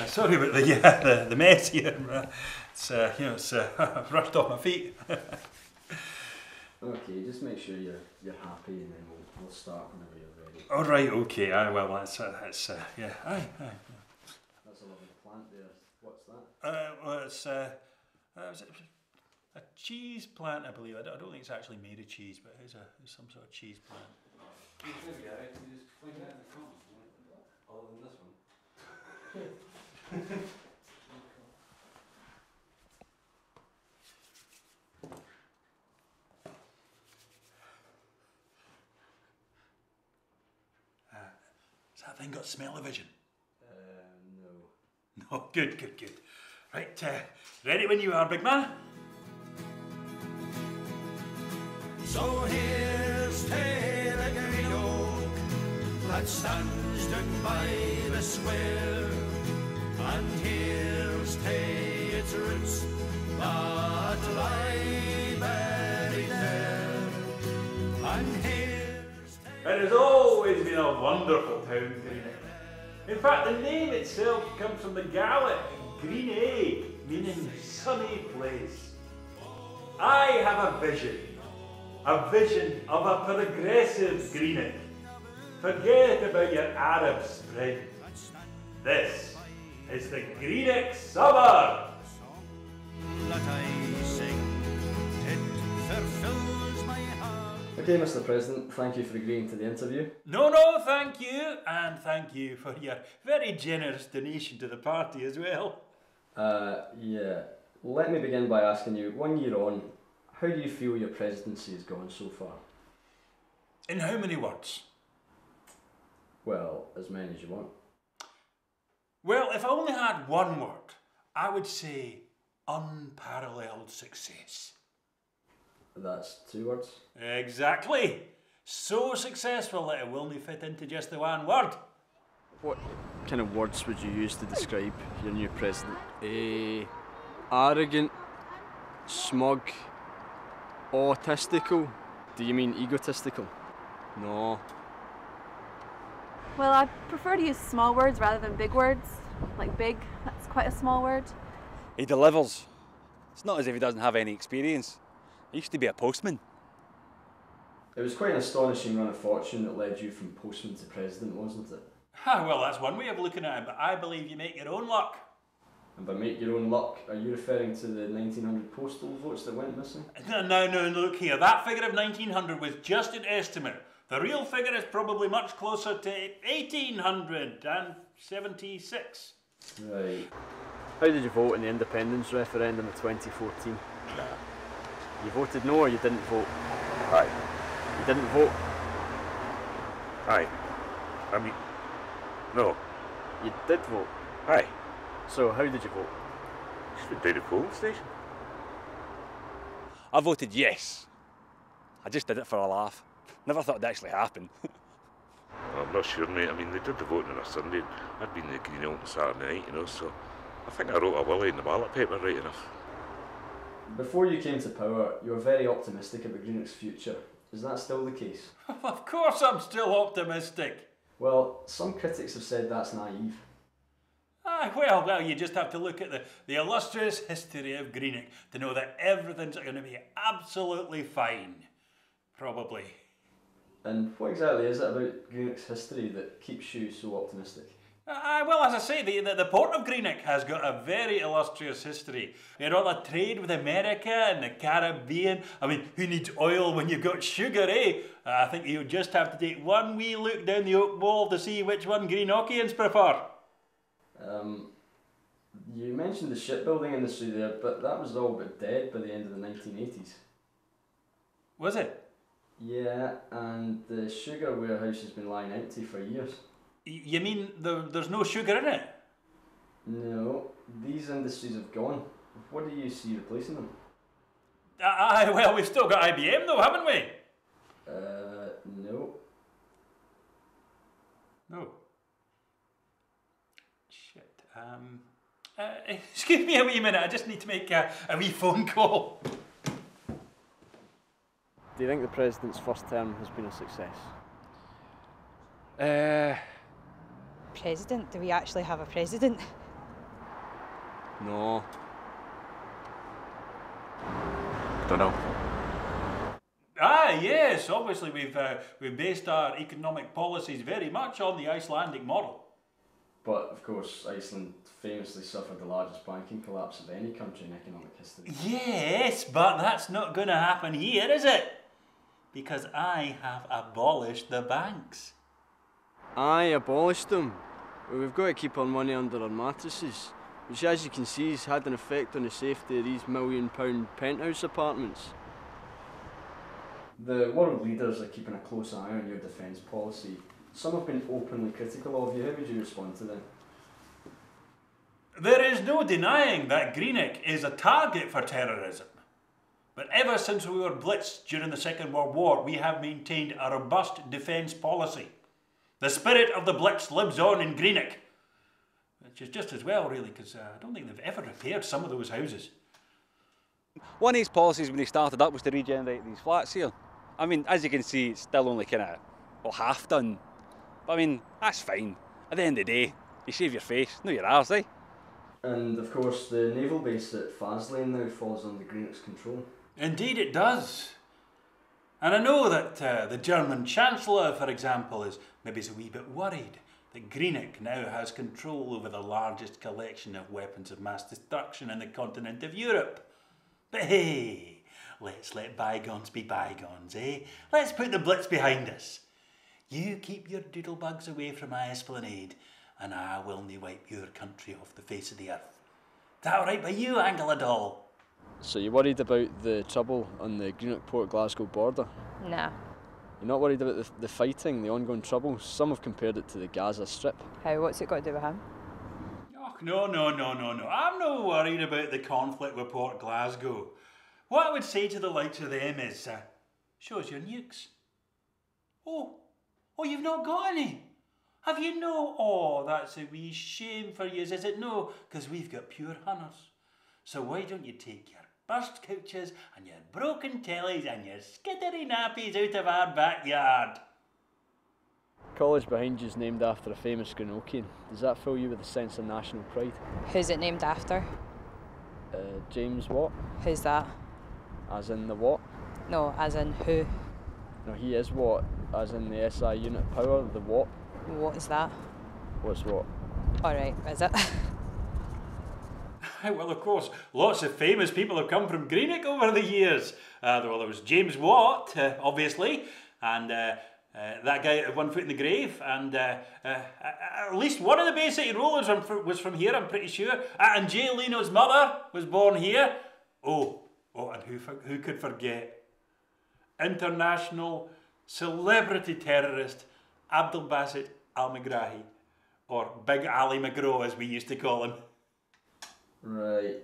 Sorry about the mess here. It's it's rushed off my feet. Okay, just make sure you're happy, and then we'll start whenever you're ready. All right, okay. Well, that's yeah. Aye. That's a lovely plant there. What's that? Well, it's a cheese plant, I believe. I don't think it's actually made of cheese, but it's some sort of cheese plant. You just fling that in the corner. Other than this one. Has that thing got smell-o-vision? No. No, good. Right, ready when you are, big man? So here's State of Greenock, that stands down by the square, and here's its roots that lie buried there, and here's It has always been a wonderful town, Greenock. In fact, the name itself comes from the Gaelic Greenock, meaning sunny place. I have a vision of a progressive Greenock. Forget about your Arab Spring. This is the Greenock summer. that I sing, it fulfills my heart. Okay, Mr. President, thank you for agreeing to the interview. No, thank you. And thank you for your very generous donation to the party as well. Yeah. Let me begin by asking you, 1 year on, how do you feel your presidency has gone so far? In how many words? Well, as many as you want. Well, if I only had one word, I would say unparalleled success. That's 2 words. Exactly. So successful that it will only fit into just the one word. What kind of words would you use to describe your new president? Arrogant, smug, autistical. Do you mean egotistical? No. Well, I prefer to use small words rather than big words. Like big, that's quite a small word. He delivers. It's not as if he doesn't have any experience. He used to be a postman. It was quite an astonishing run of fortune that led you from postman to president, wasn't it? Well, that's one way of looking at it, but I believe you make your own luck. And by make your own luck, are you referring to the 1900 postal votes that went missing? No, look here. That figure of 1900 was just an estimate. The real figure is probably much closer to 1876. Right. How did you vote in the independence referendum of 2014? You voted no or you didn't vote? Aye. You didn't vote? Aye. I mean, no. You did vote? Aye. So how did you vote? Just went down to the polling station. I voted yes. I just did it for a laugh. Never thought it'd actually happen. I'm not sure, mate. I mean, they did the voting on a Sunday. I'd been in the Greenock on Saturday night, so I think I wrote a willy in the ballot paper right enough. Before you came to power, you were very optimistic about Greenock's future. Is that still the case? Of course I'm still optimistic. Well, some critics have said that's naive. Well, you just have to look at the illustrious history of Greenock to know that everything's going to be absolutely fine. Probably. And what exactly is it about Greenock's history that keeps you so optimistic? Well, as I say, the port of Greenock has got a very illustrious history. You know, the trade with America and the Caribbean. I mean, who needs oil when you've got sugar, eh? I think you just have to take one wee look down the oak wall to see which one Greenockians prefer. You mentioned the shipbuilding industry there, but that was all but dead by the end of the 1980s. Was it? Yeah, and the sugar warehouse has been lying empty for years. You mean there's no sugar in it? No, these industries have gone. What do you see replacing them? Well, we've still got IBM though, haven't we? No. No. Shit. Excuse me a wee minute, I just need to make a wee phone call. Do you think the President's first term has been a success? president? Do we actually have a president? No. Don't know. Ah, yes, obviously we've based our economic policies very much on the Icelandic model. But of course, Iceland famously suffered the largest banking collapse of any country in economic history. Yes, but that's not going to happen here, is it? Because I have abolished the banks. Aye, abolished them. But we've got to keep our money under our mattresses, which as you can see has had an effect on the safety of these £1 million penthouse apartments. The world leaders are keeping a close eye on your defence policy. Some have been openly critical of you. How would you respond to them? There is no denying that Greenock is a target for terrorism. But ever since we were blitzed during the Second World War, we have maintained a robust defence policy. The spirit of the Blitz lives on in Greenock. Which is just as well, really, because I don't think they've ever repaired some of those houses. One of his policies when he started up was to regenerate these flats here. I mean, as you can see, it's still only kind of, well, half done. But I mean, that's fine. At the end of the day, you shave your face, not your arse, eh? And of course, the naval base at Faslane now falls under Greenock's control. Indeed it does. And I know that the German Chancellor, for example, is maybe a wee bit worried that Greenock now has control over the largest collection of weapons of mass destruction in the continent of Europe. But hey, let's let bygones be bygones, eh? Let's put the Blitz behind us. You keep your doodlebugs away from my esplanade, and I will nae wipe your country off the face of the earth. Is that all right by you, Angela doll? So you're worried about the trouble on the Greenock-Port-Glasgow border? Nah. You're not worried about the fighting, the ongoing troubles? Some have compared it to the Gaza Strip. How? What's it got to do with him? Oh, no. I'm not worried about the conflict with Port Glasgow. What I would say to the likes of them is, show us your nukes. Oh, you've not got any? Have you no? Oh, that's a wee shame for you, is it no? Because we've got pure hunters. So why don't you take your burst couches and your broken tellies and your skittery nappies out of our backyard? College behind you is named after a famous Greenockian. Does that fill you with a sense of national pride? Who's it named after? James what? Who's that? As in the what? No, as in who? No, he is what? As in the SI unit power, the what? What is that? What's what? Alright, is it? Well, of course, lots of famous people have come from Greenock over the years. Well, there was James Watt, obviously, and that guy at One Foot in the Grave, and at least one of the Bay City Rollers was from here, I'm pretty sure. And Jay Leno's mother was born here. Oh, and who could forget? International celebrity terrorist Abdel Basit Al-Megrahi, or Big Ali McGraw as we used to call him. Right.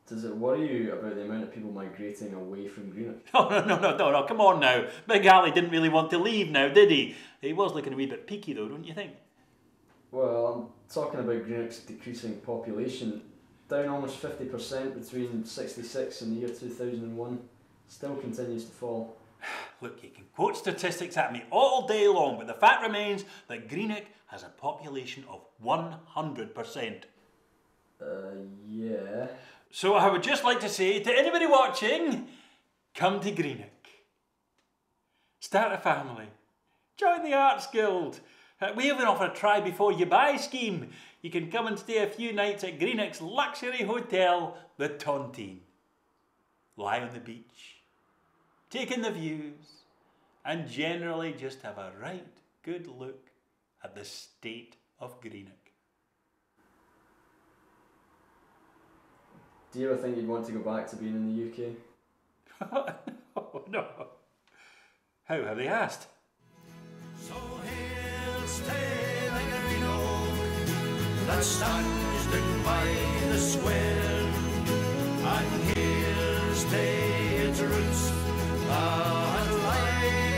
Does it worry you about the amount of people migrating away from Greenock? Oh, no, come on now. Big Ali didn't really want to leave now, did he? He was looking a wee bit peaky though, don't you think? Well, I'm talking about Greenock's decreasing population. Down almost 50% between 66 and the year 2001. Still continues to fall. Look, you can quote statistics at me all day long, but the fact remains that Greenock has a population of 100%. Yeah. So I would just like to say to anybody watching, come to Greenock. Start a family. Join the Arts Guild. We even offer a try before you buy scheme. You can come and stay a few nights at Greenock's luxury hotel, the Tontine. Lie on the beach, take in the views, and generally just have a right good look at the state of Greenock. Do you ever think you'd want to go back to being in the UK? No. How have they asked? So here's State of Greenock that stands down by the square, and here's its roots that lie